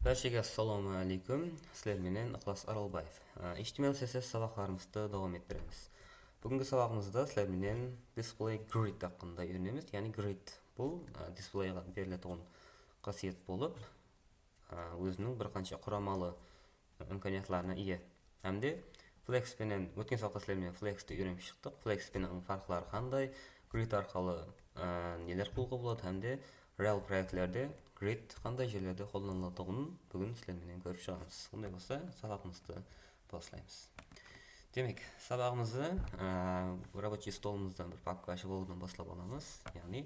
Barchaga assalomu alaykum. Sizlar bilan Iqlos Aralbayev. HTML CSS saboqlarimizda davom ettiramiz. Bugungi saboqimizda sizlar bilan display grid haqida o'rganamiz. Ya'ni grid bu displayga beriladigan qasiyat bo'lib, o'zining bir qancha quramali imkoniyatlarga ega. Hamda Flex bilan o'tgan saboqda sizlar bilan Flex'ni o'rganib chiqdik. Flex bilan farqlari qanday, grid orqali nelar qilib bo'ladi hamda real proyektlarda grid qanday joylarda qo'llaniladiganini bugun sizlar bilan ko'rib chiqamiz. Bunday bo'lsa, saboqimizni boshlaymiz. Demak, saboqimizni рабочий stolimizdan bir papka ochib olishdan boshlab olamiz. Ya'ni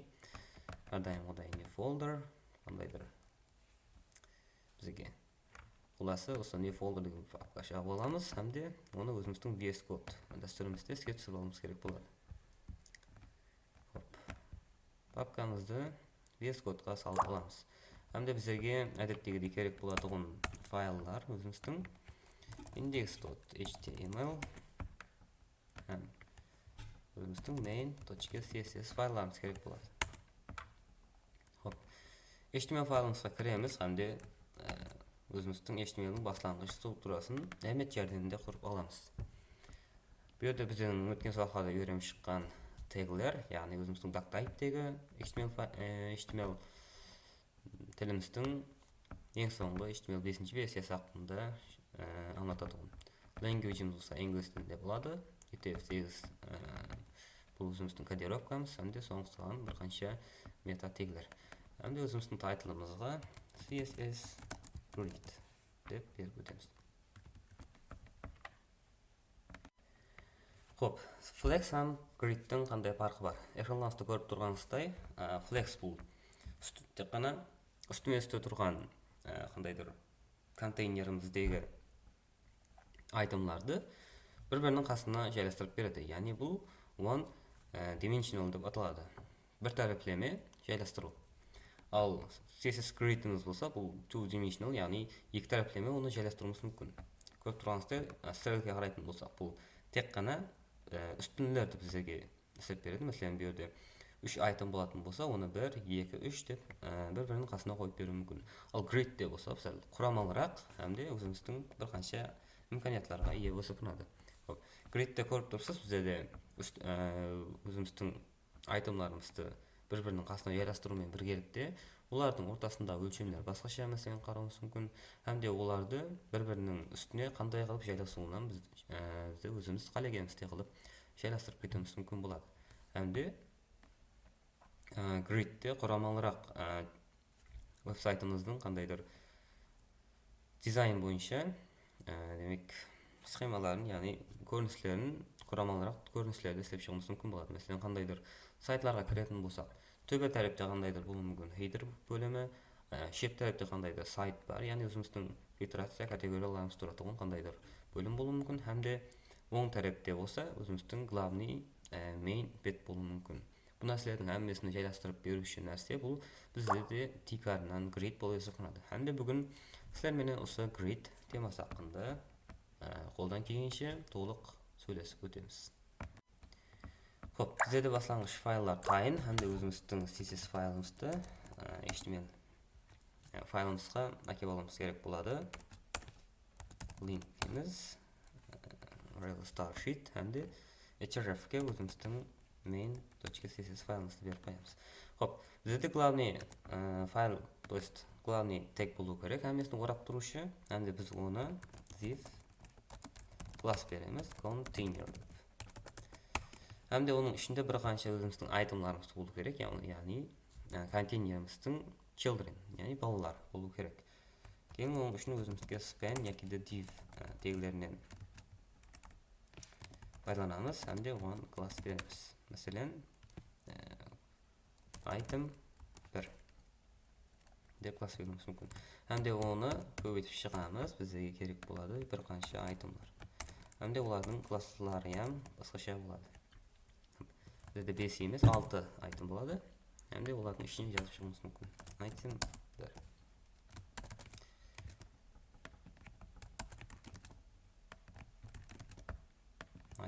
har doim new folder qandaydir bizga xulasi o'sha new folder degan papka ochib olamiz hamda uni o'zimizning VS Code dasturimizda sketch qilishimiz kerak bo'ladi. Hop. Papkamizni VS Code'ga solib olamiz. Hamda bizga odatdagidek kerak bo'ladigan fayllar o'zimizning index.html ham o'zimizning main.css fayllarimiz kerak bo'ladi. Hop. HTML faylimizga kiramiz hamda o'zimizning HTMLning boshlang'ich strukturasini emet yordamida qurib olamiz. Bu yerda bizning o'tgan sohada o'rganib chiqqan taglar, ya'ni o'zimizning doc type tagi HTML tilimizning eng so'nggi HTML 5-versiyasi haqida anlatadigan. Language'imiz esa ingliz tilida bo'ladi. UTF-8 bu o'zimizning kodirovkamiz hamda so'nggi bir qancha meta taglar. Hamda o'zimizning title'imizga CSS grid deb berib o'tamiz. Xo'p, Flex ham griddan qanday farqi bor? Ekranda ko'rib turganingizdek, Flex bu teqana ustimizda turgan qandaydir konteynerimizdagi itemlarni bir-birining qasdina joylashtirib beradi. Ya'ni bu one dimensional deb ataladi. Bir taraflama joylashtiruv. Al CSS gridimiz bo'lsa, bu two dimensional, ya'ni ikki taraflama uni joylashtirishimiz mumkin. Ko'rib turganingizdek, strelka qaraydigan bo'lsak, bu teqqana ustunlar deb bizga hisob beradi. Masalan, bu yerda 3 item bo'ladigan bo'lsa, uni 1, 2, 3 deb bir-birining qasdina qo'yib berish mumkin. Al grid deb bo'lsa, misol quramaliroq hamda o'zimizning bir qancha imkoniyatlarga ega bo'lsa bo'ladi. Xo'p, gridda ko'rib turibsiz, bizda o'zimizning itemlarimizni bir-birining qasdina joylashtirmay birgalikda ularning o'rtasida o'lchamlar boshqacha masalan qarashimiz mumkin. Hamda ularni bir-birining ustiga qanday qilib joylashtirishni biz o'zimiz qalaganimizdek qilib joylashtirib ketishimiz mumkin bo'ladi. Hamda gridda quramaliroq veb-saytimizning qandaydir dizayn bo'yicha demak sxemalarni, ya'ni ko'rinishlarni quramaliroq ko'rinishlarda ishlab chiqishimiz mumkin bo'ladi. Masalan, qandaydir saytlarga kiradigan bo'lsak, to'ba tarafda qandaydir bo'lishi mumkin header bo'limi, shape tarafda qandaydir sayt bor, ya'ni o'zimizning filtratsiya kategoriyalarimiz turadigan qandaydir bo'lim bo'lishi mumkin. Hamda o'ng tarafda bo'lsa, o'zimizning global main page bo'lishi mumkin. Bu narsalarning hammasini joylashtirib berish narsa bu bizda tikardan grid bo'lib hisoblanadi. Hamda bugun sizlar bilan o'sha grid temasi haqida qo'ldan kelgancha to'liq so'zlashib o'tamiz. Xo'p, bizda boshlang'ich fayllar tayin hamda o'zimizning CSS faylimizda HTML faylimizga aka bo'lamiz kerak bo'ladi. Linkimiz real star sheet hamda href ga o'zimizning main.css faylimizni berib qo'yamiz. Xo'p, bizda global fayl, to есть global tag bo'lishi kerak, hammasini o'rab turishi, hamda biz uni this class beramiz, container. Hamda uning ichida bir qancha o'zimizning itemlarimiz bo'lishi kerak, ya'ni containerimizning children, ya'ni bolalar bo'lishi kerak. Keyin uning uchun o'zimizga span yoki div taglaridan foydalanamiz hamda one class beramiz. Masalan, item 1 deb class berishimiz mumkin. Hamda uni ko'paytirib chiqamiz, bizga kerak bo'ladi bir qancha itemlar. Hamda ularning klasslari ham boshqacha bo'ladi. Bizda 5 emas 6 item bo'ladi. Hamda ularning ishini yozib chiqishimiz mumkin. Item 1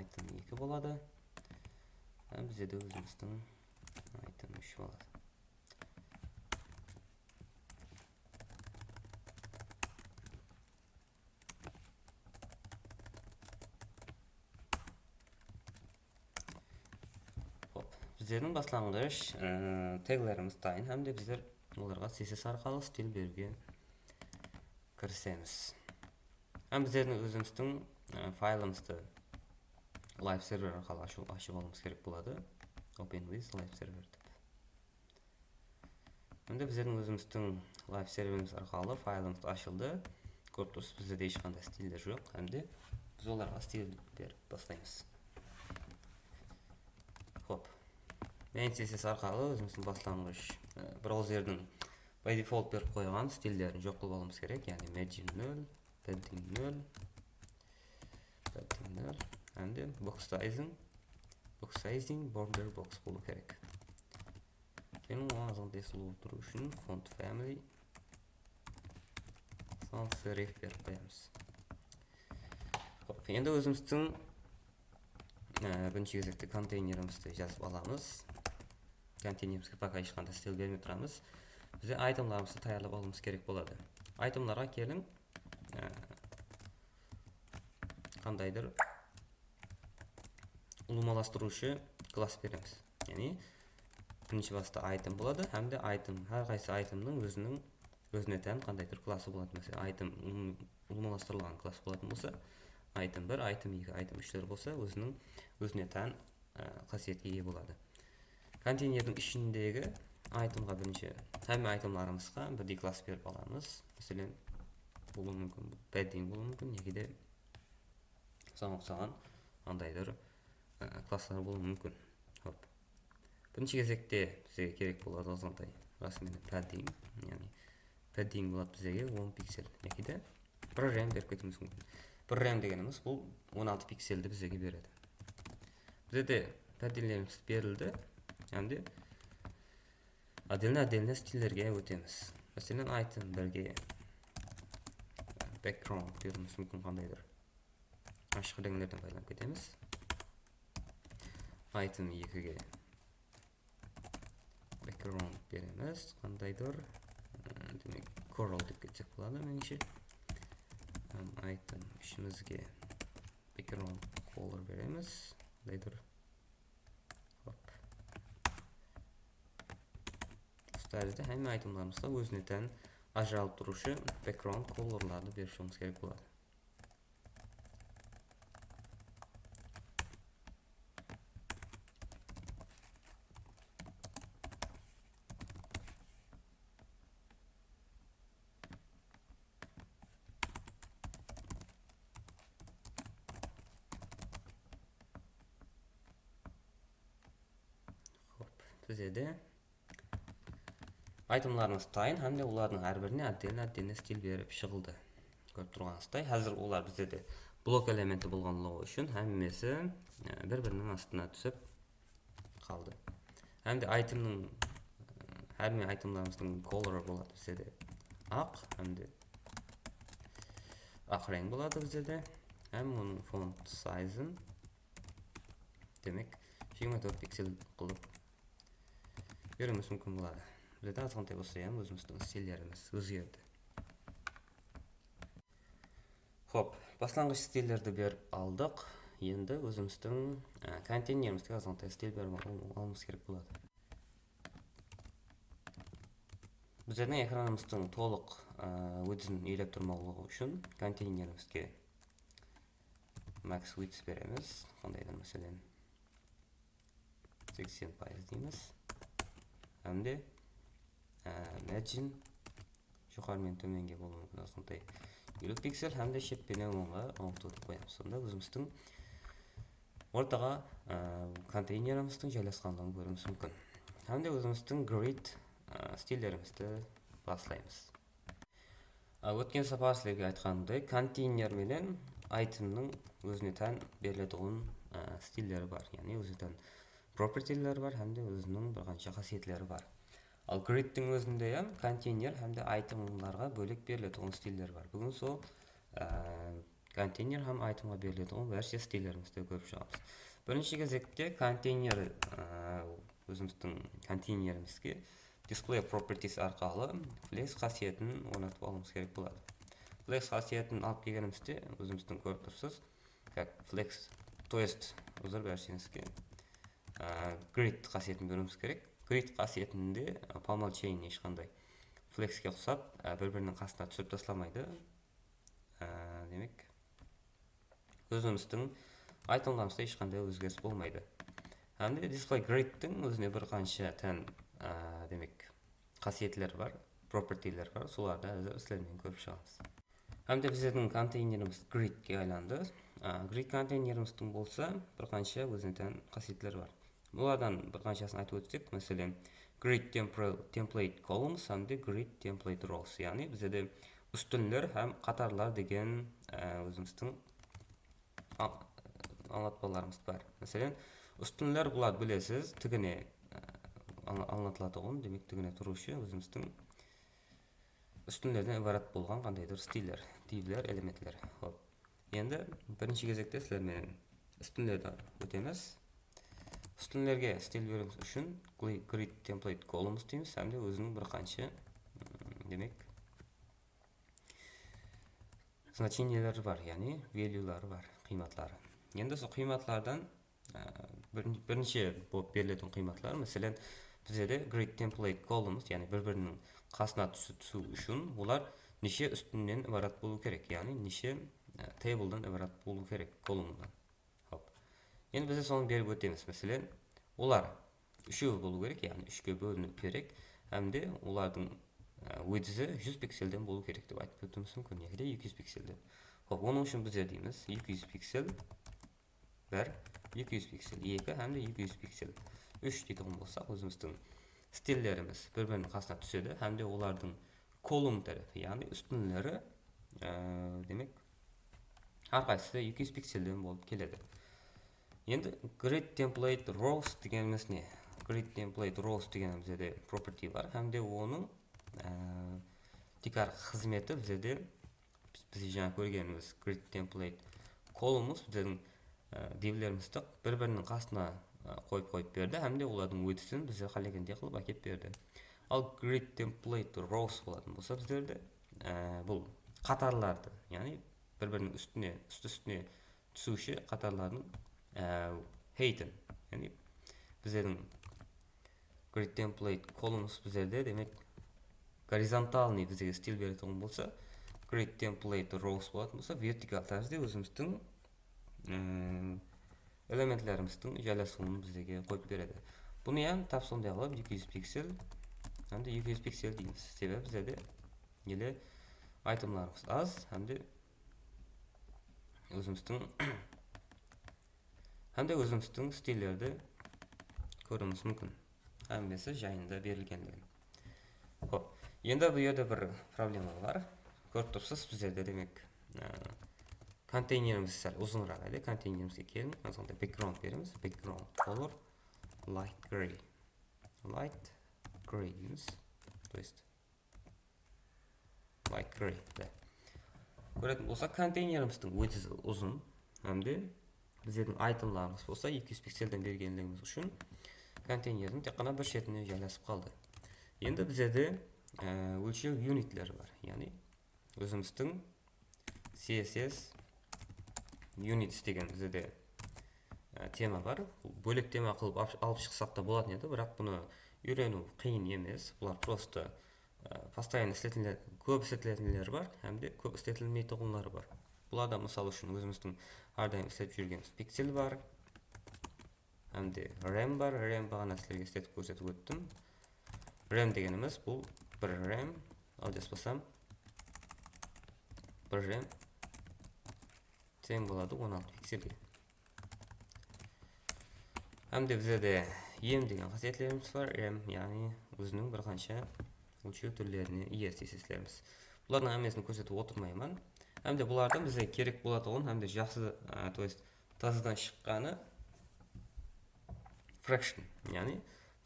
item 2 bo'ladi. Ham bizda o'zimizning item 3 bo'ladi. Bizlerin başlangıç taglarımız dayın hem de bizler onlarga CSS arkalı stil berge kirsemiz. Hem bizlerin özümüzün faylımızda live server arkalı açıp olmamız gerek buladı. Open with live server dep. Hem de bizlerin özümüzün live serverimiz arkalı faylımız açıldı. Korpus bizde de hiç qanday stiller yok. Hem de biz onlarga stil berip başlayız. Hop. Men CSS arkalı özümüzün başlangıç browser'dan by default berip koygan stillerini yok kılıp almamız gerek. Yani margin 0, padding 0, padding 0, hem de box sizing border box bolu gerek. Keyin onu desktop oturuş üçün font family sans serif berip koyamız. Hop, endi özümüzün birinci кезекте контейнерimizni жазып alamız. Konteyneriga пока hech qanday stil bermey turamiz. Bize itemlarimizni tayyorlab olmamız gerek bo'ladi. Itemlarga keling. Qandaydir ulumolashtiruvchi klass beramiz. Ya'ni birinchi vasıta item bo'ladi hamda item har qaysi itemning o'zine tan qandaydir klassi bo'ladi. Masalan, item ulumolashtirilgan klass bo'ladigan bo'lsa, item 1, item 2, item 3'ler bo'lsa o'zine tan qasiyatga ega bo'ladi. Konteynerning ishindagi itemga birinchi hamma itemlarimizga bir klass berib olamiz. Masalan, bo'lishi mumkin, padding bo'lishi mumkin, yoki de o'xshagan qandaydir klasslar bo'lishi mumkin. Hop. Birinchi кезекте bizga kerak bo'ladi ozg'inday rasmiy padding, ya'ni padding bo'ladi bizga 10 piksel yoki de 1 rem berib ketimiz mumkin. 1 rem deganimiz bu 16 pikselni bizga beradi. Bizde paddinglerimiz berildi. Hamda отдельно stillerga o'tamiz. Masalan, item 1ga background berimiz mumkin qandaydir. Boshqa ranglardan foydalanib ketamiz. Item 2ga background beramiz. Qandaydir demak coral deb ketsak bo'ladi menimcha. Item 3imizga background color beramiz. Qandaydir tarzda hamma itemlarimizga o'zini tan ajralib turuvchi background colorlarni berishimiz kerak bo'ladi. Hop, bizde itemlarimiz tayin hamda ularning har birine отдельно stil berib chiqildi. Ko'rib turganingizdek, hozir ular bizda blok elementi bo'lganligi uchun hammasi bir-birining ostiga tushib qoldi. Hamda itemning har bir itemlarimizning colori bo'ladi bizda oq hamda oq rang bo'ladi bizda. Ham uning font size'ini demak 24 piksel qilib berishimiz mumkin bo'ladi. Bizde azg'inday bo'lsa ham o'zimizning stillerimiz o'zgardi. Hop, boshlang'ich stillerni berib oldik. Endi o'zimizning konteynerimizga azg'inday stil berib olmamiz kerak bo'ladi. Bizning ekranimizning to'liq width'ini elab turmoqligi uchun konteynerimizga max width beramiz. Qandaydir masalan 80% deymiz. Hamda margin yuqoridan to'monga bo'lgan aslida 50 piksel hamda shippini o'ngga olib qo'yamiz. Unda o'zimizning o'rtaga konteynerimizning joylashganligini ko'rishimiz mumkin. Hamda o'zimizning grid stillerimizni boshlaymiz. O'tgan safar sizlarga aytganimdek, konteyner bilan itemning o'zini tan beriladigan stillari bor. Ya'ni o'zidan property'lar bor hamda o'zining bir qancha xosiyatlari bor. Al grid'ning o'zida ham konteyner hamda itemlarga bo'lib beriladigan stiller bor. Bugun so konteyner ham itemga beriladigan versiya stillerimizda ko'rib chiqamiz. Birinchi кезекте konteyner o'zimizning konteynerimizga display properties orqali flex xosiyatini o'rnatib olishimiz kerak bo'ladi. Flex xosiyatini olib kelganimizda o'zimizning ko'rib turibsiz, как flex, то есть o'zar versiyasiga grid қасиетін беруіміз керек. Grid қасиетінде palmal chain ешқандай flexке ұқсап бір-бірінің қасына түсіп тастамайды. Демек, өзіміздің айтылғанымызда ешқандай өзгеріс болмайды. Әмде display grid'тің өзіне бір қанша тән демек қасиетлер бар, propertylер бар. Соларды әзір сіздермен көріп шығамыз. Әмде біздің контейнеріміз grid'ге айланды. Grid контейнеріміздің болса, бір қанша өзіне тән қасиетлер бар. Бұлардан бір қаншасын айтып өтсек, мәселен, grid template columns әмде grid template rows. Яғни бізде үстінлер һәм қатарлар деген өзіміздің аңлатпаларымыз бар. Мәселен, үстінлер бұлар білесіз, тігіне аңлатылады ғой, демек тігіне тұрушы өзіміздің үстінлерден ибарат болған қандайдыр стильдер, типілер, элементлер. Енді бірінші кезекте сіздермен үстінлерді өтеміз. Үстінлерге стиль беруіміз үшін grid template columns дейміз, әмде өзінің бір қанша демек значениелері бар, яғни value'лары бар, қиматлары. Енді сол қиматлардан бірінші болып берілетін қиматлар, мәселен, бізде grid template columns, яғни бір-бірінің қасына түсу үшін олар неше үстіннен ибарат болу керек, яғни неше table'дан ибарат болу керек, колумндан. Енді бізде соны беріп өтеміз. Мәселен, олар үшеу болу керек, яғни үшке бөліну керек, әмде олардың width'і 100 пикселден болу керек деп айтып өтуіміз мүмкін, яғни 200 пикселден. Оның үшін бізде дейміз 200 пиксел, 1, 200 пиксел, 2, әмде 200 пиксел. 3 дейтін болсақ, өзіміздің стильдеріміз бір-бірінің қасына түседі, әмде олардың колумндары, яғни үстінлері демек әрқайсысы 200 пикселден болып келеді. Енді grid template rows дегеніміз не? Grid template rows дегенімізде property бар, әмде оның тикар қызметі бізде жаңа көргеніміз grid template columns біздің divлерімізді бір-бірінің қасына қойып берді, әмде олардың width'ін бізде қалегенде қылып әкеп берді. Ал grid template rows болатын болса біздерде бұл қатарларды, яғни бір-бірінің үстіне түсуші қатарлардың heighten, яғни біздердің grid template columns біздерде демек горизонтальный біздерге стиль беретін болса, grid template rows болатын болса, вертикал тәрізде өзіміздің элементлеріміздің жайласуын біздерге қойып береді. Бұны яғни тап сондай қылып 200 пиксел, әмде 200 пиксел дейміз. Себебі біздерде еле айтымларымыз аз, әмде өзіміздің стильдерді көруіміз мүмкін. Әмбесі жайында берілгендігін. Енді бұл жерде бір проблема бар. Көріп тұрсыз, біздерде демек контейнеріміз сәл ұзынырақ еді. Контейнерімізге келін, сонда background береміз. Background color light gray. Light gray дейміз. То есть light gray. Көретін болса, контейнеріміздің width'і ұзын, әмде біздердің айтымларымыз болса 200 пикселден бергенлігіміз үшін контейнердің тек қана бір шетіне жайласып қалды. Енді біздерде өлшеу юнитлері бар, яғни өзіміздің CSS units деген біздерде тема бар. Бөлек тема қылып алып шықсақ та болатын еді, бірақ бұны үйрену қиын емес. Бұлар просто постоянно көп істетілетіндер бар, әмде көп істетілмейтұғынлары бар. Бұларда мысал үшін өзіміздің әрдайым істетіп жүргеніміз пиксель бар, әмде rem бар. Rem бағана сіздерге істетіп көрсетіп өттім. Rem дегеніміз бұл бір rem, ал жаспасам бір rem тең болады 16 пикселге. Әмде біздерде em деген қасиетлеріміз бар. Rem, яғни өзінің бір қанша өлшеу түрлеріне ие CSS-леріміз. Бұлардың әмесін көрсетіп отырмаймын. Әмде бұлардан бізде керек болады оған, әмде жақсы, то есть тазадан шыққаны fraction, яғни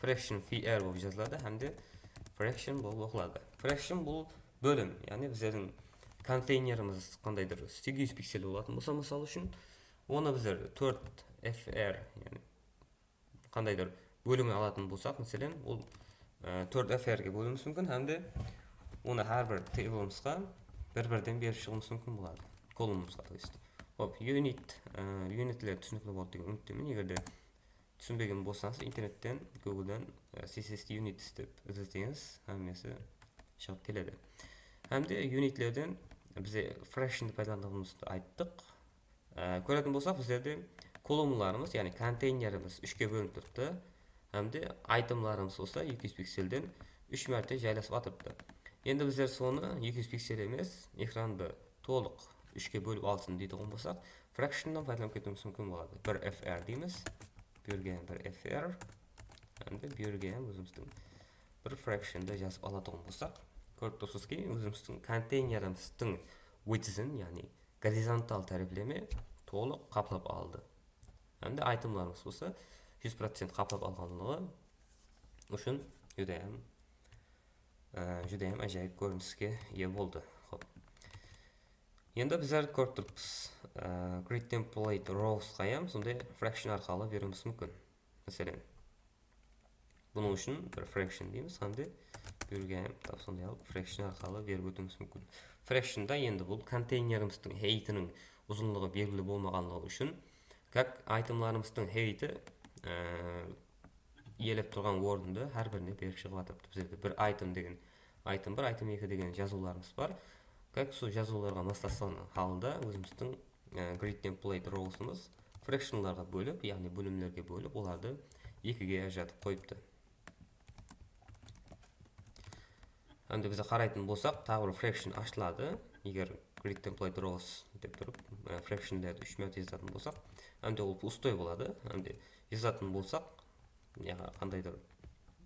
fraction fr болып жазылады, әмде fraction болып оқылады. Fraction бұл бөлім, яғни біздердің контейнеріміз қандайдыр 800 пиксель болатын болса, мысал үшін, оны біздер 4fr, яғни қандайдыр бөлімі алатын болсақ, мәселен, ол 4fr-ге бөліміз мүмкін, әмде оны әрбір тейбілімізға бір-бірден беріп шығымыз мүмкін болады. Колумнымызға, то есть. Юнитлер түсінікті болды деген үміттемін. Егерде Түсінбеген болсаңыз интернеттен Google'дан CSS units деп іздесеңіз әммесі шығып келеді. Әмде unitlерден бізе fraction'ды пайдаланғанымызды айттық. Көретін болсақ біздерде колумналарымыз, яғни контейнеріміз 3-ке бөлініп тұрды. Әмде айтымларымыз болса 200 пикселден 3 мәрте жайласып атырды. Енді біздер соны 200 пиксель емес, экранды толық 3-ке бөліп алсын дейді болсақ, fraction'дан пайдаланып кетуіміз мүмкін болады. Bir fr дейміз. Бүйірген бір fr, әмді бүйірген өзіміздің бір fraction'ды жазып алатығын болсақ, көріп тұрсыз ки, өзіміздің контейнеріміздің width'ін, яғни горизонтал тәріплеме толық қаплап алды. Әмді айтымларымыз болса 100% қаплап алғанлығы үшін жүдейім әжайып көрініске ие болды. Енді біздер көріп тұрмыз, grid template rows қаям, сондай fraction арқалы беруіміз мүмкін. Мәселен, бұның үшін бір fraction дейміз, қанды бүйірген сондай алып fraction арқалы беріп өтуіміз мүмкін. Fraction'да енді бұл контейнеріміздің height'інің ұзынлығы белгілі болмағанлығы үшін, как айтымларымыздың height'і иелеп тұрған орынды әр біріне беріп шығып атырды. Біздерде бір айтым деген, айтым 1, айтым 2 деген жазуларымыз бар. Как сол жазуларға масласан халында өзіміздің grid template rows'ымыз fraction'ларға бөліп, яғни бөлімлерге бөліп, оларды 2-ге ажыратып қойыпты. Әмді бізде қарайтын болсақ, тағы бір fraction ашылады. Егер grid template rows деп тұрып, fraction'лерді 3 мәрте жазатын болсақ, әмде ол пустой болады. Әмде жазатын болсақ, қандайдыр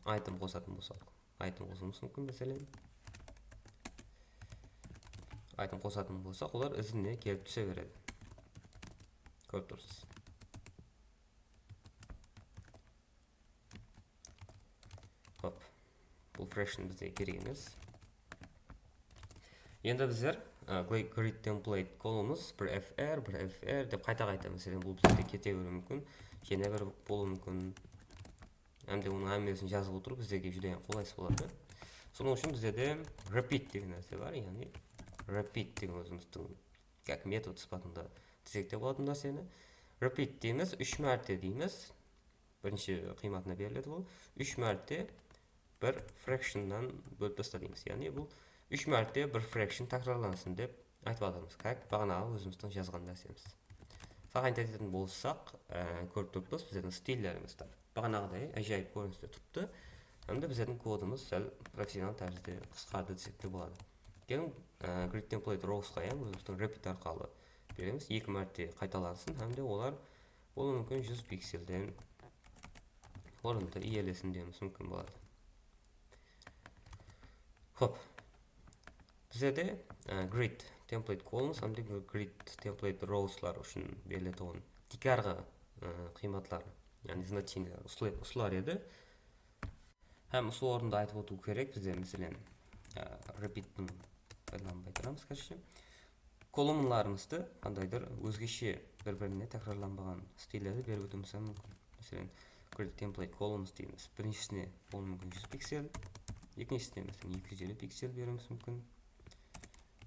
айтым қосатын болсақ, айтым қосуымыз мүмкін мәселен. Айтым қосатын болсақ, олар ізіне келіп түсе береді. Көріп тұрсыз. Хоп. Бұл fraction бізде керек емес. Енді біздер grid template колумыз бір fr деп қайта-қайта мәселен бұл бізде кете беруі мүмкін, және бір болуы мүмкін. Әмде оның әммесін жазып отырып біздерге жүдейін қолайсыз болады. Соның үшін біздерде repeat деген нәрсе бар, яғни repeat деген өзіміздің как метод сипатында десек те болатын нәрсені. Repeat дейміз, 3 мәрте дейміз. Бірінші қиматына беріледі бұл. 3 мәрте бір fraction'нан бөліп таста дейміз. Яғни бұл 3 мәрте бір fraction тәкрарлансын деп айтып жатырмыз. Как бағанағы өзіміздің жазған нәрсеміз. Саған айтатын болсақ, көріп тұрмыз біздердің стильдеріміз бар. Бағанағыдай ажайып көріністе тұрды. Әмді біздердің кодымыз сәл профессионал тәрізде қысқарды десек те болады. Келін grid template rows қаям, өзіміздің repeat арқалы береміз. 2 мәрте қайталансын, әмде олар болу мүмкін 100 пикселден орынды иелесін деуіміз мүмкін болады. Хоп. Біздерде grid template columns, әмде grid template rows'лар үшін берілетіғын тикарғы қиматлар, яғни значениялар ұсылар еді. Әм ұсыл орында айтып отыру керек бізде, мәселен, repeat'ның пайдаланбай тұрамыз, кәші. Колумналарымызды қандайдыр өзгеше бір-біріне тәкрарланбаған стильдерді беріп өтуіміз мүмкін. Мәселен, grid template columns дейміз. Біріншісіне болуы мүмкін 100 пиксель, екіншісіне мәселен 250 пиксель беруіміз мүмкін.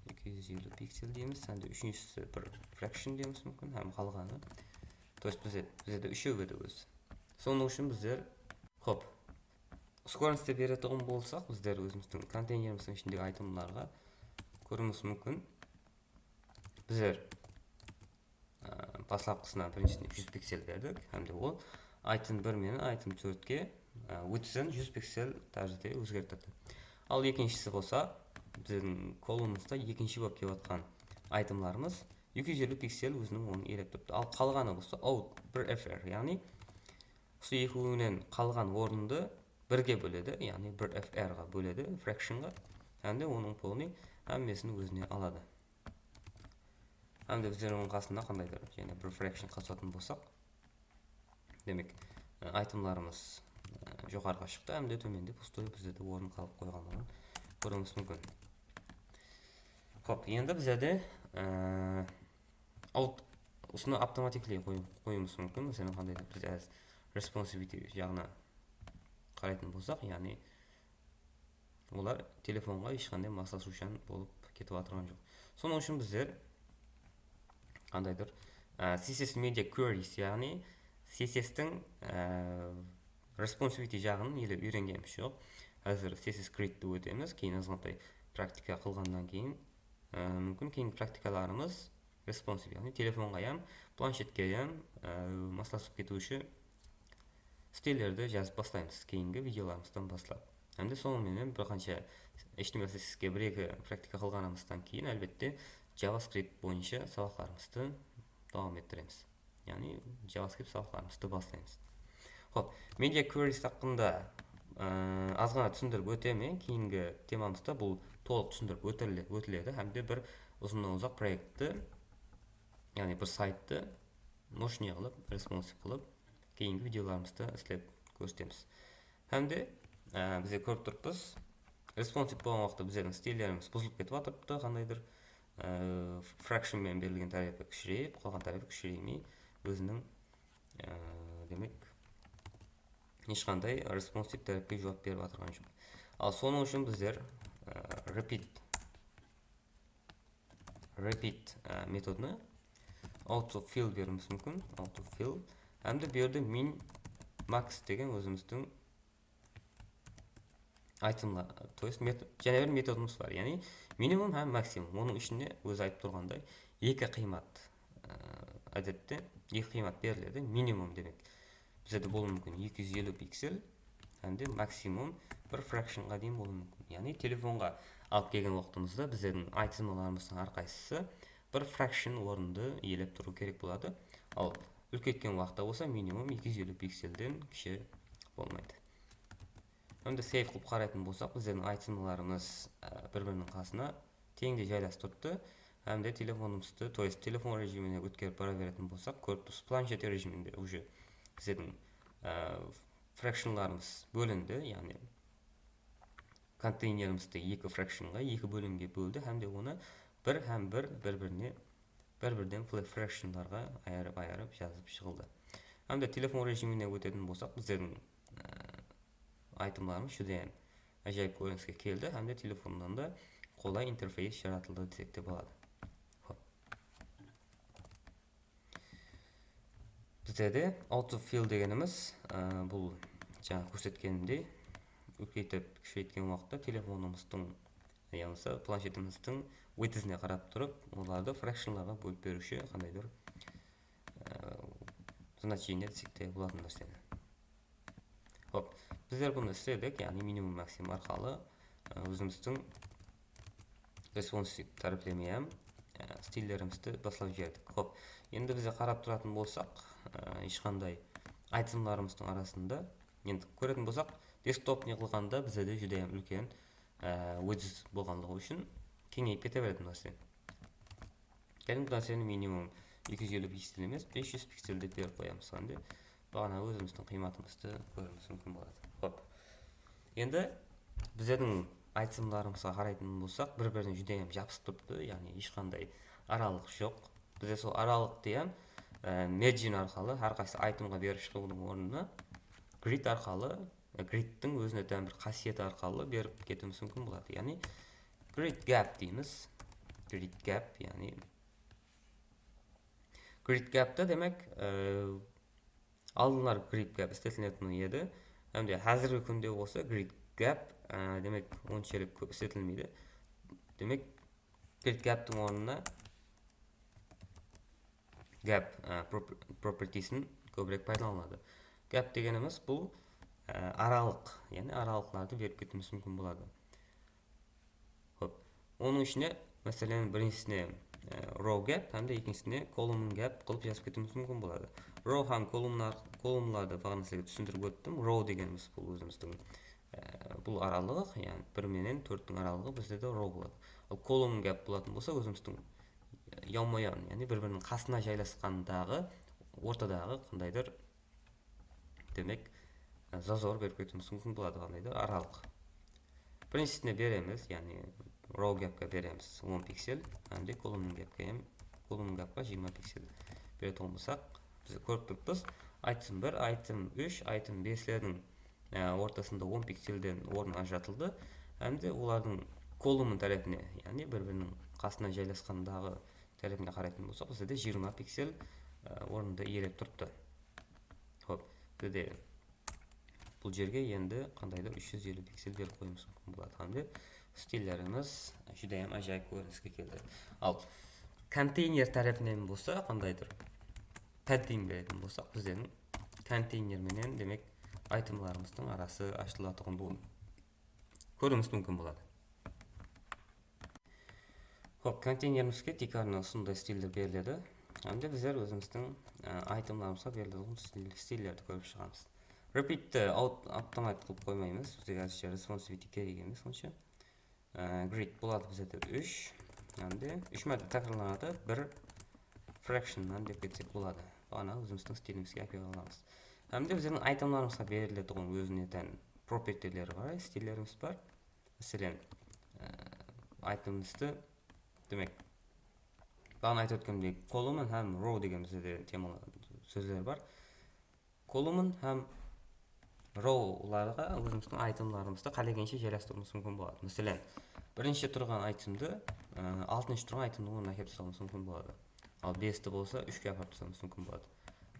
250 пиксель дейміз, әнде үшіншісі бір fraction дейміз мүмкін, әм қалғаны. То есть біздерде үшеуі де өз. Соның үшін біздер, хоп, скоріністі беретіғын болсақ, біздер өзіміздің контейнеріміздің ішіндегі айтымларға көруіміз мүмкін. Біздер бастапқысына біріншісіне 100 пиксель бердік, әмде ол айтым 1 мен айтым 4-ке width'ін 100 пиксель тәрізде өзгертірді. Ал екіншісі болса, біздің колумымызда екінші болып келіп жатқан айтымларымыз 250 пиксель өзінің оны елеп тұрды. Ал қалғаны болса, бір fr, яғни осы екеуінен қалған орынды бірге бөледі, яғни бір fr-ға бөледі, fraction'ға, әмде оның полный әммесін өзіне алады. Әмде біздер оның қасында қандайдыр, және бір fraction қосатын болсақ, демек, айтымларымыз жоғарға шықты, әмде төменде пустой біздерде орын қалып қойғанын көруіміз мүмкін. Хоп, енді біздерде осыны автоматикли қойымыз мүмкін. Мәселен, қандайдыр біз as responsivity жағына қарайтын болсақ, яғни олар телефонға ешқандай масласушан болып кетіп атырған жоқ. Соның үшін біздер қандайдыр CSS Media Queries, яғни CSS-тің responsibility жағын елі үйренгеніміз жоқ. Әзір CSS Grid-ті өтеміз, кейін азғантай практика қылғаннан кейін мүмкін кейін практикаларымыз responsive, яғни телефонға ям, планшетке ям масласып кетуші стилерді жазып бастаймыз кейінгі видеоларымыздан бастап. Әмді соңымен бір қанша HTML CSS-ке бір-екі практика қылғанымыздан кейін әлбетте JavaScript бойынша сабақтарымызды давам еттіреміз. Яғни JavaScript сабақтарымызды бастаймыз. Хоп, media queries тақында аз ғана түсіндіріп өтемін. Кейінгі темамызда бұл толық түсіндіріп өтіледі. Әмде бір ұзақ проектті, яғни бір сайтты мошне қылып, респонсив қылып, кейінгі видеоларымызды істеп көрсетеміз. Әмде бізде көріп тұрпыз, респонсив болған уақытта біздердің стилеріміз бұзылып кетіп жатырыпты, қандайдыр фракшнмен берілген тарифі кішірейіп, қалған тарифі кішіреймей, өзінің демек ешқандай респонсив тарифке жауап беріп жатырған жоқ. Ал соның үшін біздер repeat методына autofill беруіміз мүмкін. Autofill. Әмді берді min max деген өзіміздің айтымла, то есть және бір методымыз бар. Яғни минимум һәм максимум. Оның ішінде өзі айтып тұрғандай екі қимат әдетте екі қимат беріледі. Минимум демек бізде болуы мүмкін 250 пиксель, әмде максимум бір фракшнға дейін болуы мүмкін. Яғни телефонға алып келген уақытымызда біздердің айтымларымыздың әрқайсысы бір фракшн орынды иелеп тұру керек болады. Ал үлкейткен уақытта болса минимум 250 пиксельден кіші болмайды. Әмді сейв қылып қарайтын болсақ, біздердің айтымларымыз бір-бірінің қасына теңде жайласып тұрды. Әмде телефонымызды, то есть телефон режиміне өткеріп бара беретін болсақ, көріп тұрсыз, планшет режимінде уже біздердің фракшнларымыз бөлінді, яғни контейнерімізді екі фракшнға, екі бөлімге бөлді, әмде оны бір-бірден фракшнларға айырып жазып шығылды. Әмде телефон режиміне өтетін болсақ, біздердің айтымларымыз жүден әжайып көрініске келді, әмде телефондан да қолай интерфейс жаратылды десек те болады. Бізде де autofill дегеніміз бұл жаңа көрсеткенімдей үлкейтіп кішірейткен уақытта телефонымыздың яғни планшетіміздің width-іне қарап тұрып, оларды фракшнларға бөліп беруші қандайдыр значение десек те болатын нәрсені. Хоп, біздер бұны істедік, яғни минимум максимум арқалы өзіміздің респонсив тарифлеме стилдерімізді басылап жібердік. Хоп, енді бізде қарап тұратын болсақ, ешқандай айтымларымыздың арасында енді көретін болсақ, десктоп не қылғанда бізде де жүден үлкен width болғандығы үшін кеңейіп кете беретін нәрсе. Кәдімгі нәрсені минимум 250 пиксель емес, 500 пиксель деп беріп қоямыз. Қандай бағана өзіміздің қиматымызды көруіміз мүмкін болады. Хоп. Енді біздердің айтымларымызға қарайтын болсақ, бір-біріне жүден жабысып тұрды, яғни ешқандай аралық жоқ. Бізде сол аралық деген margin арқалы әрқайсы айтымға беріп шығудың орнына grid арқалы, gridтің өзіне тән бір қасиеті арқалы беріп кетуіміз мүмкін болады. Яғни grid gap дейміз. Grid gap, яғни grid gap'ta демек алдылар grid gap істетілетін еді. Әмде қазіргі күнде болса grid gap демек оншалық көп істетілмейді. Демек grid gap'тың орнына gap propertiesін көбірек пайдаланады. Gap дегеніміз бұл аралық, яғни аралықларды беріп кетуіміз мүмкін болады. Хоп. Оның ішіне, мәселен, біріншісіне row gap, әмде екіншісіне column gap қылып жазып кетуіміз мүмкін болады. Row һәм колумнларды бағана сізге түсіндіріп өттім. Row дегеніміз бұл өзіміздің бұл аралығы, яғни 1 менен 4-тің аралығы бізде де row болады. Ал column gap болатын болса өзіміздің яумаян, яғни бір-бірінің қасына жайласқандағы ортадағы қандайдыр демек зазор беріп кетуіміз мүмкін болады, қандайдыр аралық. Біріншісіне береміз, яғни row gap'қа береміз 10 пиксель, әмде column gap'қа 20 пиксель беретін болсақ, біз көріп тұрмыз, айтым 1, айтым 3, айтым 5-лердің ортасында 10 пиксельден орын ажыратылды, әмде олардың column тарапіне, яғни бір-бірінің қасына жайласқандағы тарапіне қарайтын болсақ, бізде 20 пиксель орынды иелеп тұрды. бізде бұл жерге енді қандайда 350 пиксель беріп қоюымыз мүмкін болады. Hamda stilllerimiz judayam ajoyib ko'rinishga keldi. Al konteyner tarafынан болса, қандайдыр padding беретін болсақ, біздің контейнерменен демек айтымларымыздың арасы ашылатындығын көруіміз мүмкін болады. Хоп, контейнерімізге тек қана сондай стильдер беріледі. Hamda bizler өзіміздің айтымларымызға берілетін стильдерді көріп шығамыз. Repeat'ті автомат қылып қоймаймыз. Бізге әзірше responsivity керек емес онша. Grid болады бізде 3. Hamda 3 мәрте тәкрарланады, бір fraction'нан деп кетсек болады. Бағана өзіміздің стилімізге әкеле аламыз. Hamda біздердің айтымларымызға берілетін өзіне тән property'лері бар, стильдеріміз бар. Мәселен, айтымымызды демек, бағана айтып өткендей, column һәм row деген бізде темалар сөздер бар. Column һәм row-ларға өзіміздің айтымларымызды қалегенше жайластыруымыз мүмкін болады. Мәселен, бірінші тұрған айтымды 6-шы тұрған айтымның орнына әкеліп тастауымыз мүмкін болады. Ал 5-ті болса 3-ге апарып тастауымыз мүмкін болады.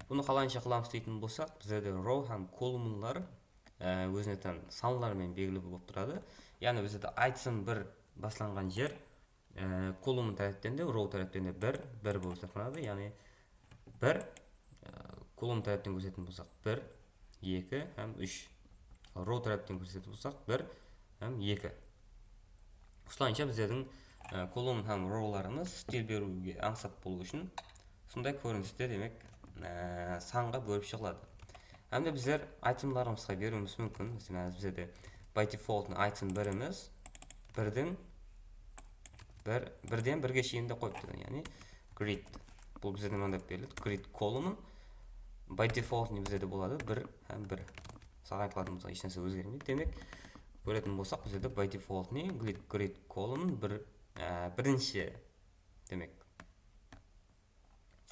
Бұны қалайынша қыламыз дейтін болсақ, бізде row һәм column-лар өзіне тән санлармен белгілі болып тұрады. Яғни бізде айтым бір басланған жер column tərəfdən də row tərəfdən də 1 болып сақталады. Яғни 1 column tərəfdən көрсететін болсақ 1, 2 һәм 3. Row tərəfdən көрсететін болсақ 1 һәм 2. Осылайша біздердің column һәм row-ларымыз стиль беруге аңсап болу үшін сондай көріністе демек санға бөліп шығылады. Hamda bizler айтымларымызға беруіміз мүмкін. Мәселен, бізде by default айтым біріміз бірден бірге шейінді қойыпты. Яғни grid. Бұл бізде маңдап беріледі. Grid column by default бізде болады 1 һәм 1. Сағайқыладымызға ешнәрсе өзгермейді. Демек, көретін болсақ, бізде by default grid column бірінші демек.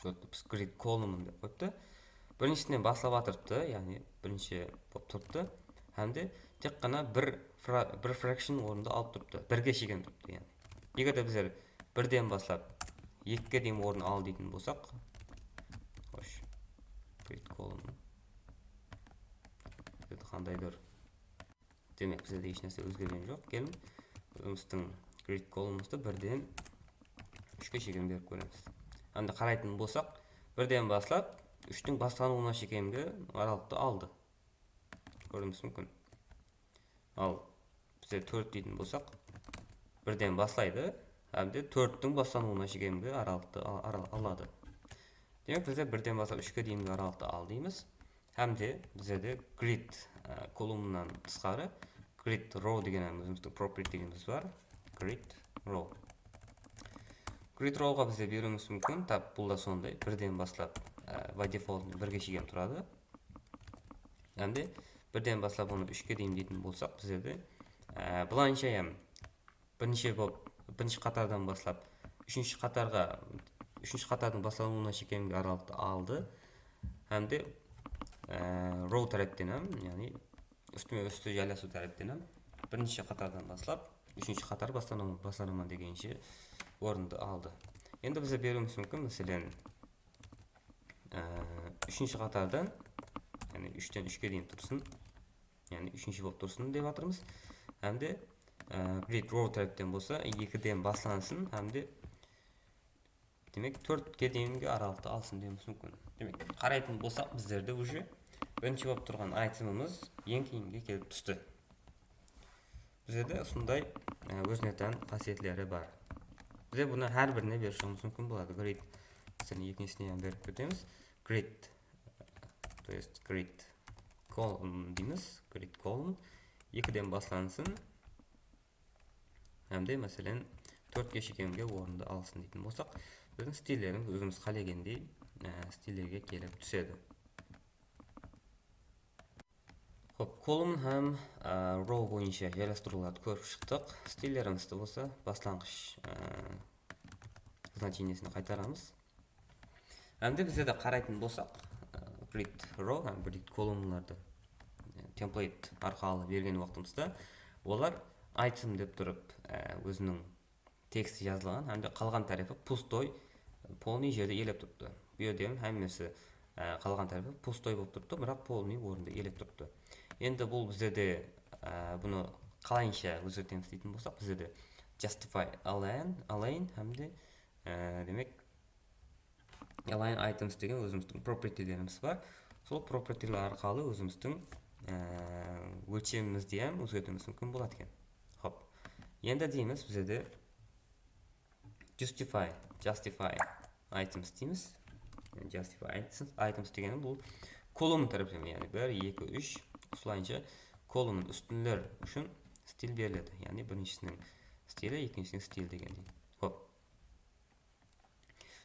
Grid column деп қойыпты. Біріншісінен басылап атырыпты, яғни бірінші болып тұрыпты. Hamda тек қана бір fraction орынды алып тұрыпты. Бірге шеген тұрыпты. Яғни егер де біздер бірден басылап 2-ге дейін орын ал дейтін болсақ, grid column қандайдыр демек бізде ешнәрсе өзгерген жоқ. Келін өзіміздің grid column'ымызды бірден 3-ге шеген беріп көреміз. Hamda қарайтын болсақ, бірден басылап 3-тің басталуына шекемге аралықты алды. Көруіміз мүмкін. Ал бізде 4 дейтін болсақ, бірден баслайды, hamda 4-тің басталуына шекемге аралықты алады. Демек, бізде бірден баслап 3-ге дейінгі аралықты ал дейміз. Hamda бізде grid column'нан тысқары grid row деген өзіміздің property дегеніміз бар. Grid row. Grid row-ға бізде беруіміз мүмкін. Тап бұл да сондай, бірден баслап by default бірге шеген тұрады. Hamda бірден баслап оны 3-ге дейін дейтін болсақ, бізде бұлайынша бірінші қатардан баслап үшінші қатардың басталуына шекемге аралықты алды. Hamda row tərəfdən, яғни үсті жайласу tərəfdən бірінші қатардан баслап үшінші қатар басталуына дегенше орынды алды. Енді бізде беруіміз мүмкін, мәселен, үшінші қатардан, яғни 3-тен 3-ге дейін тұрсын, яғни үшінші болып тұрсын деп атырмыз. Hamda grid row tərəfdən болса 2-ден баслансын, hamda демек 4-ге дейінгі аралықты алсын деуіміз мүмкін. Демек, қарайтын болсақ, біздерде уже бірінші болып тұрған айтымымыз ең кейінге келіп түсті. Бізде сондай өзіне тән қасиетлері бар. Бізде бұны әр біріне беріп шығуымыз мүмкін болады. Grid, сені екіншісіне беріп кетеміз. Grid, то есть grid column дейміз. Grid column 2-ден баслансын. Hamda мәселен 4-ге шекемге орынды алсын дейтін болсақ, біздің стильдеріміз өзіміз қалегендей стильдерге келіп түседі. Хоп, column һәм row бойынша жайластыруларды көріп шықтық. Стильдерімізді болса басланғыш значениесіне қайтарамыз. Hamda бізде де қарайтын болсақ, grid row һәм grid columnларды template арқылы берген уақытымызда олар айтым деп тұрып өзінің тексті жазылған, hamda қалған тарafı пустой, полный жерде елеп тұрыпты. Bu yerden həmmesi қалған тарапы пустой болып тұрыпты, бірақ полный орынды иелеп тұрыпты. Енді бұл бізде бұны қалайынша өзгертеміз дейтін болсақ, бізде justify align hamda demek align items деген өзіміздің property'lerimiz бар. Сол property'ler арқылы өзіміздің өлшемімізді ham өзгертуіміз мүмкін болады екен. Хоп. Енді дейміз бізде justify items дейміз. Justify items деген бұл колумн тәріптеме, яғни 1, 2, 3 осылайынша колумн үстінлер үшін стиль беріледі. Яғни біріншісінің стилі, екіншісінің стиль дегендей. Хоп.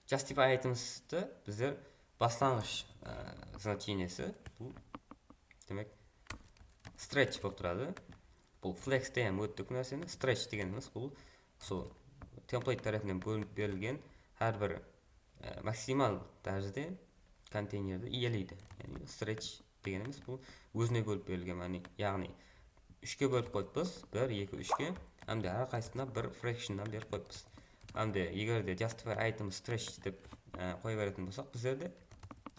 Justify items'ты біздер бастаңғыш значениесі бұл демек stretch болып тұрады. Бұл flex'те ham өттік нәрсені. Stretch дегеніміз бұл сол template тарапынан бөлініп берілген әрбір максимал дәрежеде контейнерді иелейді. Яғни stretch дегеніміз бұл өзіне бөліп берілген, яғни 3-ке бөліп қойыппыз, 1, 2, 3-ке, әмде әрқайсысына бір fraction'нан беріп қойыппыз. Әмде егер де justify item stretch деп қоя беретін болсақ, біздерде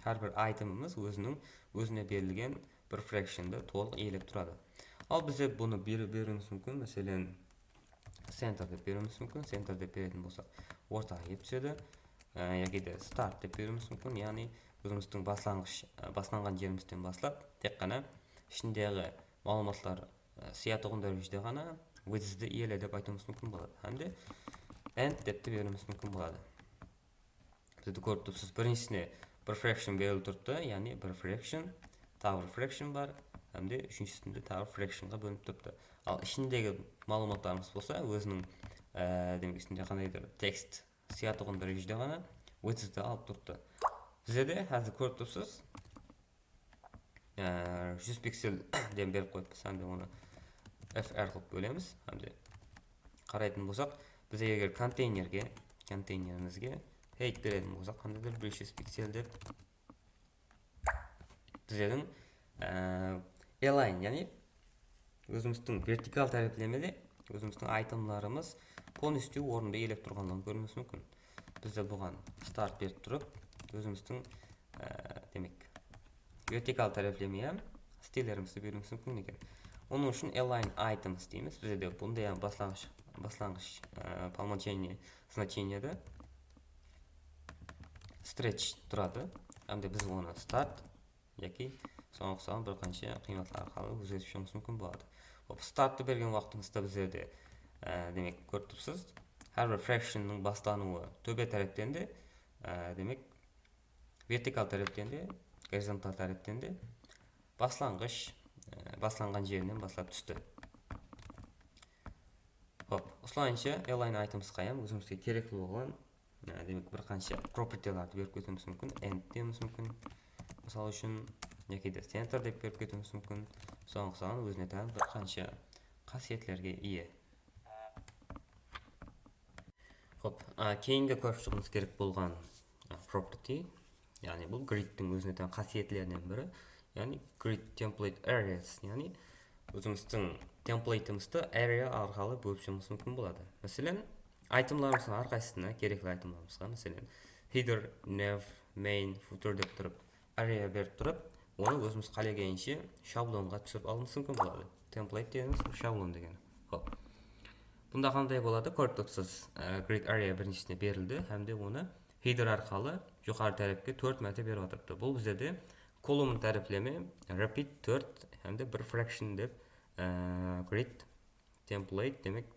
әрбір айтымымыз өзіне берілген бір fraction'ды толық иелеп тұрады. Ал бізде бұны беруіміз мүмкін, мәселен center деп беруіміз мүмкін. Center деп беретін болсақ, ортаға келіп түседі. Яки де start деп беруіміз мүмкін, яғни өзіміздің басланған жерімізден бастап, тек қана ішіндегі мағлұматтар сиятығын дәрежеде ғана width'ді иеле деп айтуымыз мүмкін болады. Әмде end деп те беруіміз мүмкін болады. Бізді көріп тұрсыз, біріншісіне бір fraction беріліп тұрды, яғни бір fraction, тағы бір fraction бар, әмде үшіншісінде тағы fractionға бөлініп тұрды. Ал ішіндегі мағлұматтарымыз болса, өзінің демекісінде қандайдыр текст сиятығын дәрежеде ғана width'ді алып тұрды. Бізде де қазір көріп тұрсыз, 100 пиксель дем беріп қойыппыз, әмде оны fr қылып бөлеміз. Әмде қарайтын болсақ, бізде егер контейнерімізге height беретін болсақ, қандайдыр 500 пиксель деп біздердің align, яғни өзіміздің вертикал тәріптемеде өзіміздің айтымларымыз полностью орынды иелеп тұрғандығын көруіміз мүмкін. Бізде бұған start беріп тұрып, өзіміздің демек вертикал тәріптемеге стилерімізді беруіміз мүмкін екен. Оның үшін align items дейміз. Бізде бұндай баслаңғыш по умолчанию значениеде stretch тұрады. Әмде біз оны start яки соңғысаған бір қанша қиматлар арқылы өзгертуіміз мүмкін болады. Startты берген уақытыңызда біздерде демек көріп тұрсыз, әрбір fractionның бастануы төбе тәріптен де, демек вертикал тәріптен де, горизонтал тәріптен де басланған жерінен баслап түсті. Осылайынша align items-қа өзімізге керек болған демек бір қанша property-ларды беріп кетуіміз мүмкін. End деміз мүмкін. Мысалы үшін яки де center деп беріп кетуіміз мүмкін. Соңғысынан өзіне тән бір қанша қасиетлерге ие. Кейінгі көріп шығымыз керек болған property, яғни бұл grid-тің өзіне тән қасиетлерінен бірі, яғни grid template areas, яғни өзіміздің темплейтімізді area арқылы бөліп мүмкін болады. Мәселен, айтымларымыздың әрқайсысына керекті айтымларымызға, мәселен, header, nav, main, footer деп тұрып, area беріп тұрып, оны өзіміз қалегенше шаблонға түсіріп алуымыз мүмкін болады. Template дегеніміз шаблон деген. Бұнда қандай болады? Көріп тұрсыз, grid area біріншісіне берілді, әмде оны header арқылы жоғары тәріпке 4 мәрте беріп атыпты. Бұл бізде колумн тәріплеме repeat 4, әмде бір fraction деп grid template демек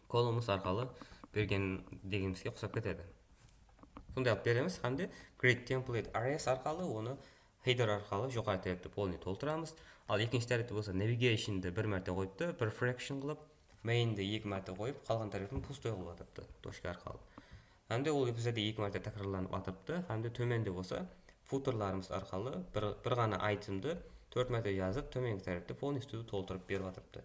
колумнымыз арқылы берген дегенімізге ұқсап кетеді. Сондай алып береміз, әмде grid template areas арқылы оны header арқылы жоғары тәріпті полный толтырамыз. Ал екінші тәріпті болса navigation'ды бір мәрте қойыпты, бір fraction қылып, main'ді 2 мәрте қойып, қалған тәріпін пустой қылып атыпты, точка арқылы. Әмде ол бізде 2 мәрте тәкрарланып атыпты, әмде төменде болса, футерларымыз арқылы бір ғана айтымды 4 мәрте жазып, төменгі тәріпті полностью толтырып беріп атыпты.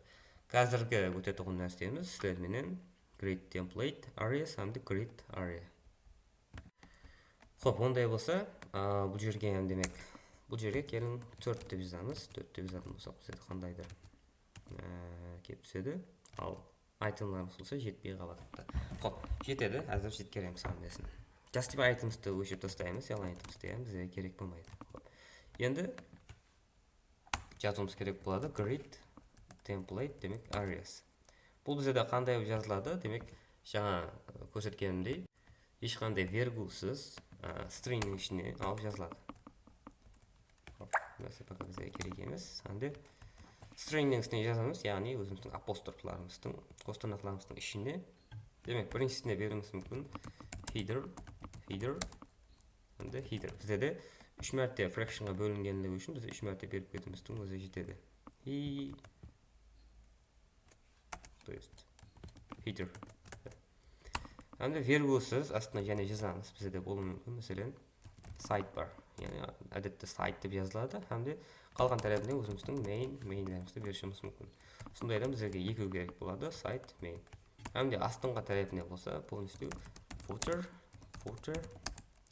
Қазіргі өтетұғын нәрсеміз сіздерменен grid template areas әмде grid area. Ондай болса, бұл жерге демек, бұл жерге келін 4 деп жазамыз. 4 деп жазатын болсақ, бізде қандайды кеп түседі. Ал айтымларымыз болса жетпей қалады. Жетеді, әзір жеткереміз қандайсын. justify items'ты өшіріп тастаймыз, yalan items деген бізге керек болмайды. Енді жазуымыз керек болады grid template демек areas. Бұл бізде қандай жазылады? Демек жаңа көрсеткенімдей ешқандай вергулсыз stringнің ішіне алып жазылады. Нәрсе пока бізге керек емес. Әнде stringнің ішіне жазамыз, яғни өзіміздің апострофларымыздың, қостанақларымыздың ішіне. Демек біріншісіне беруіміз мүмкін header, әнде header. Бізде де 3 мәрте fractionға бөлінгенлігі үшін біз 3 мәрте беріп кетуіміздің өзі жетеді. То есть header. Әнде вергулсыз астына және жазамыз. Бізде де болуы мүмкін, мәселен sidebar. Yani әдетте site деп жазылады, әмде қалған тарабына өзіміздің mainлерімізді берішіміз мүмкін. Сондайда бізге екеу керек болады, site, main. Әмде астыңға тарабына болса, полностью footer,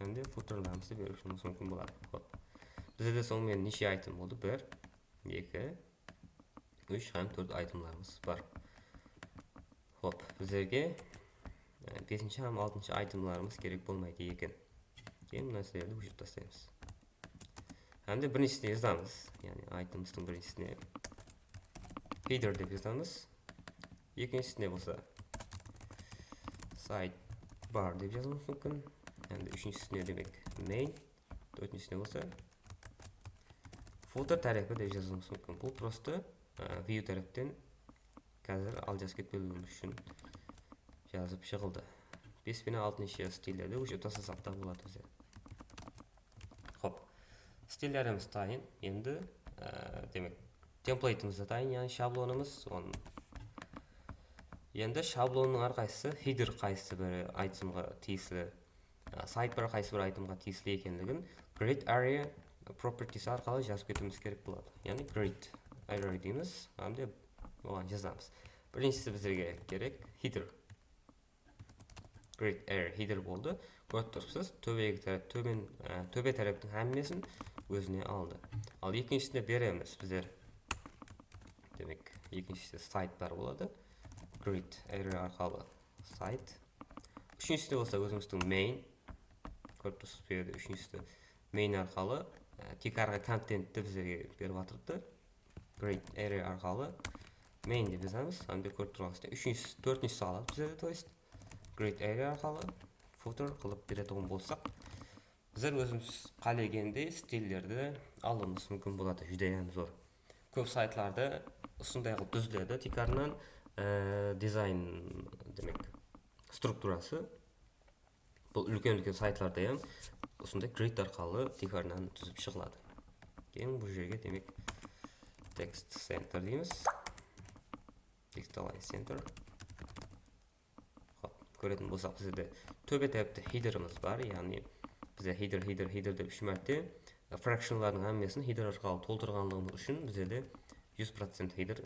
әмде footerларымызды берішіміз мүмкін болады. Бізде де сонымен неше айтым болды? 1, 2, 3, һәм 4 айтымларымыз бар. Біздерге 5-ші һәм 6-ші айтымларымыз керек болмайды екен. Кейін нәрселерді өшіріп тастаймыз. Әмде біріншісіне жазамыз, яғни айтымыздың біріншісіне header деп жазамыз. Екіншісіне болса sidebar деп жазуымыз мүмкін. Әмде үшіншісіне демек main, төртіншісіне болса footer тарапы деп жазуымыз мүмкін. Бұл просто view тараптан қазір ал жазып кетпеуіміз үшін жазып шығылды. 5 пен 6-шы стильдерді өшіріп тастасақ та болады бізде. Стильдеріміз дайын. Енді демек темплейтімізді дайын, яғни шаблонымыз. Енді шаблонның әрқайсысы header қайсысы бір айтымға тиесілі, sidebar қайсы бір айтымға тиесілі екенлігін grid area properties арқылы жазып кетуіміз керек болады. Яғни grid area дейміз, әмде оған жазамыз. Біріншісі біздерге керек header. Grid area header болды. Көріп тұрсыз, төбе тараптың әммесін өзіне алды. Ал екіншісіне береміз біздер. Демек, екіншісі sidebar болады. Grid area арқылы site. Үшіншісі болса өзіміздің main. Көріп тұрсыз, береді. Үшіншісі main арқылы тек арғы контентті біздерге беріп атырды. Grid area арқылы main деп жазамыз. Әнде көріп тұрғансыздар. Үшіншісі, төртіншісі алады біздерде, то есть grid area арқылы footer қылып беретін болсақ, біздер өзіміз қалегенде стильдерді алуымыз мүмкін болады. Жүдейін зор. Көп сайтларды ұсындай қылып түзіледі. Тек арынан дизайн демек структурасы бұл үлкен сайтларда ұсындай grid арқылы тек арынан түзіп шығылады. Кейін бұл жерге демек text center дейміз. Text align center. Көретін болсақ, бізде төбе тәріпті header'ымыз бар, яғни бізде header деп 3 мәрте fractionлардың әммесін header арқылы толтырғанлығымыз үшін бізде 100% header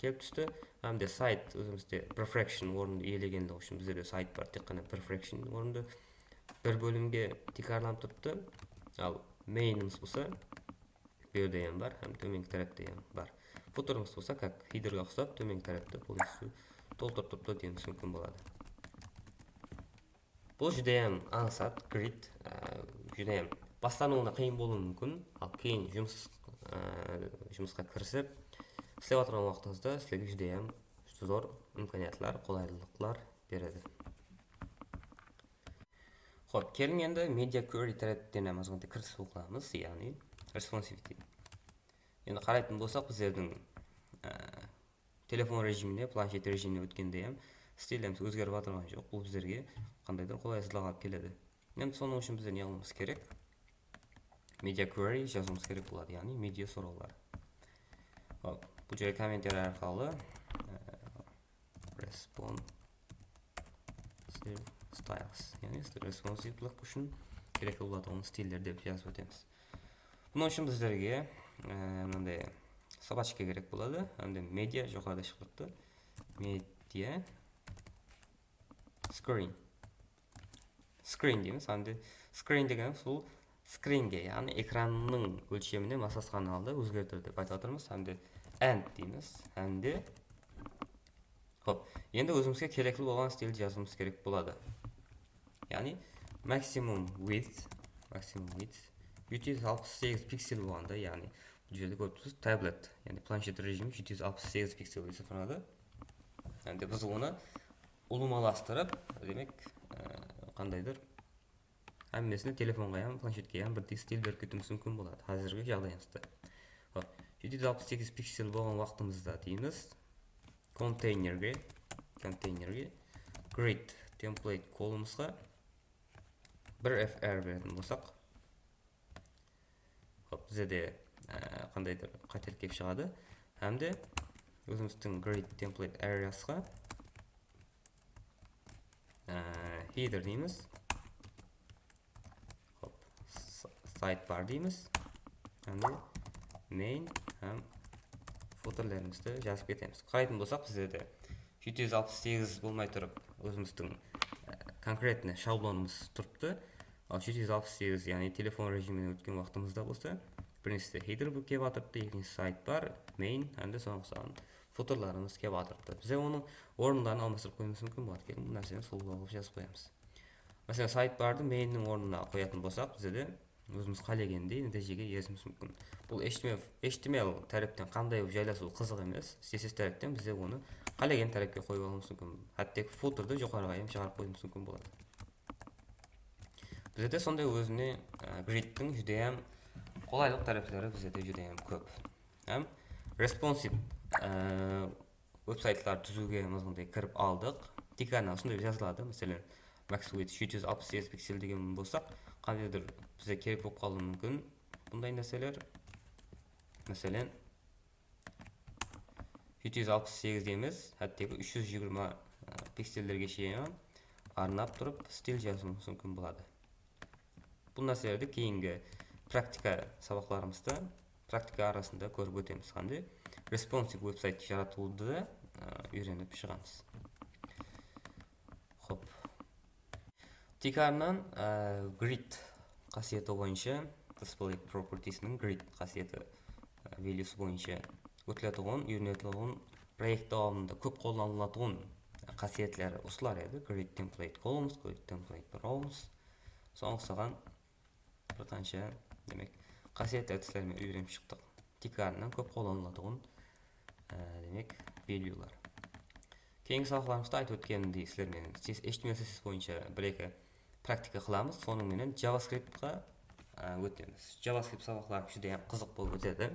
келіп түсті. Әмде site өзімізде бір fraction орынды иелегенлігі үшін бізде site бар, тек қана бір fraction орынды бір бөлімге текарланып тұрыпты. Ал main'ымыз болса берде бар, һәм төменгі тарапта бар. Footer'ымыз болса, как header'ға ұқсап, төменгі тарапта полностью толтырып тұрыпты деуіміз мүмкін болады. Бұл жүдейім аңсат, grid, жүдейім бастануына қиын болуы мүмкін, ал кейін жұмысқа кірісіп, істеп отырған уақытыңызда сізге жүдейім зор мүмкіниятлар, қолайлылықтар береді. Келін енді media query тараптен амазғанда кірісіп оқыламыз, яғни responsivity. Енді қарайтын болсақ, біздердің телефон режиміне, планшет режиміне өткенде стиліміз өзгеріп отырған жоқ. Бұл біздерге қандайда қолайсыздық алып келеді. Енді соның үшін бізде не қылуымыз керек? Media query жазуымыз керек болады, яғни media сұраулар. Бұл жерге комменттер арқылы responsive styles, яғни responsivелік үшін керек болады оның стильдер деп жазып өтеміз. Бұның үшін біздерге мынандай собачка керек болады. Әнде media жоғарыда шығыпты. Media screen дейміз. Әнде screen деген сол screenге, яғни экранның өлшеміне масасқан алды өзгертір деп айтып отырмыз. Әнде and дейміз. Әнде енді өзімізге керекті болған стилді жазуымыз керек болады. Яғни maximum width 768 piksel болғанда, яғни бұл жерде көріп тұрсыз, таблет, яғни планшет режимі 768 пиксель есептелінеді. Енді біз оны ұлымаластырып, демек, қандайдыр әммесіне телефонға яғни планшетке яғни бірдей стиль беріп кетуіміз мүмкін болады. Қазіргі жағдайымызда. 768 пиксель болған уақытымызда дейміз контейнерге grid template колымызға бір fr беретін болсақ, бізде де қандайдыр қателік келіп шығады. Әмде өзіміздің grid template areasға header дейміз, sidebar дейміз, әмде main һәм футерлерімізді жазып кетеміз. Қарайтын болсақ, бізде де 768 болмай тұрып, өзіміздің конкретный шаблонымыз тұрыпты. Ал 768, яғни телефон режиміне өткен уақытымызда болса, біріншісі header келіп атырыпты, екіншісі sidebar, main, әнді соңғысынан футерларымыз келіп атырыпты. Бізде оның орындарын алмастырып қоймыз мүмкін болады. Келін бұл нәрсені сол болып жазып қоямыз. Мәселен, sidebar'ды main'нің орнына қоятын болсақ, бізде де өзіміз қалегендей нәтижеге ерісіміз мүмкін. Бұл HTML тәріптен қандай жайласу қызық емес. CSS тәріптен бізде оны қалеген тәріпке қойып алуымыз мүмкін. Әттек футерді жоғарыға шығарып қоюымыз мүмкін болады. Бізде сондай өзіне gridтің жүдейім қолайлық тәріптері бізде жүдейім көп. Responsive веб-сайтлар түзуге мазғындай кіріп алдық. Тикарна осындай жазылады. Мәселен, max width 768 пиксель деген болсақ, қандайдыр бізде керек болып қалуы мүмкін. Бұндай нәрселер, мәселен, 768 дейміз, әттегі 320 пикселдерге шейін арнап тұрып стиль жазуымыз мүмкін болады. Бұл нәрселерді кейінгі практика сабақларымызда, практика арасында көріп өтеміз. Қандай responsive веб-сайт жаратуды да үйреніп шығамыз. Хоп. Тикарнан grid қасиеті бойынша, display properties'ның grid қасиеті values бойынша өтілетіғын, үйренетіліғын, проект дауамында көп қолданылатығын қасиетлері осылар еді. Grid template columns, grid template rows. Соңғысыған бір қанша демек қасиетті әдістермен үйреніп шықтық. Тикарнан көп қолданылатығын демек value'лар. Кейінгі сабақтарымызда айтып өткенімдей сіздермен HTML CSS бойынша бір-екі практика қыламыз. Соның менен JavaScript-қа өтеміз. JavaScript сабақлар жүдей қызық болып өтеді.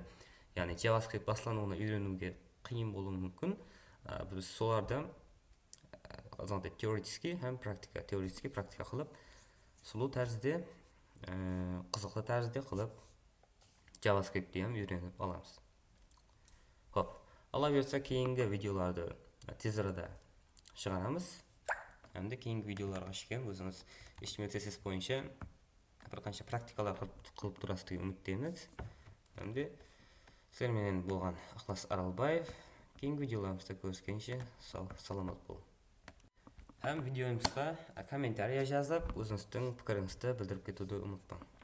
Яғни JavaScript басылануына үйренуге қиын болуы мүмкін. Біз соларды теоретически һәм практика қылып, сұлу тәрізде, қызықты тәрізде қылып JavaScript дейін үйреніп аламыз. Хоп, ала берсе кейінгі видеоларды тезірді шығарамыз. Әмді кейінгі видеоларға шыққан өзіңіз HTML CSS бойынша бір қанша практикалар қылып тұрасыз деген үміттеміз. Әмді сіздермен болған Ықылас Аралбаев. Кейінгі видеоларымызда көріскенше саламат бол. Һәм видеомызға комментария жазып, өзіңіздің пікіріңізді білдіріп кетуді ұмытпаңыз.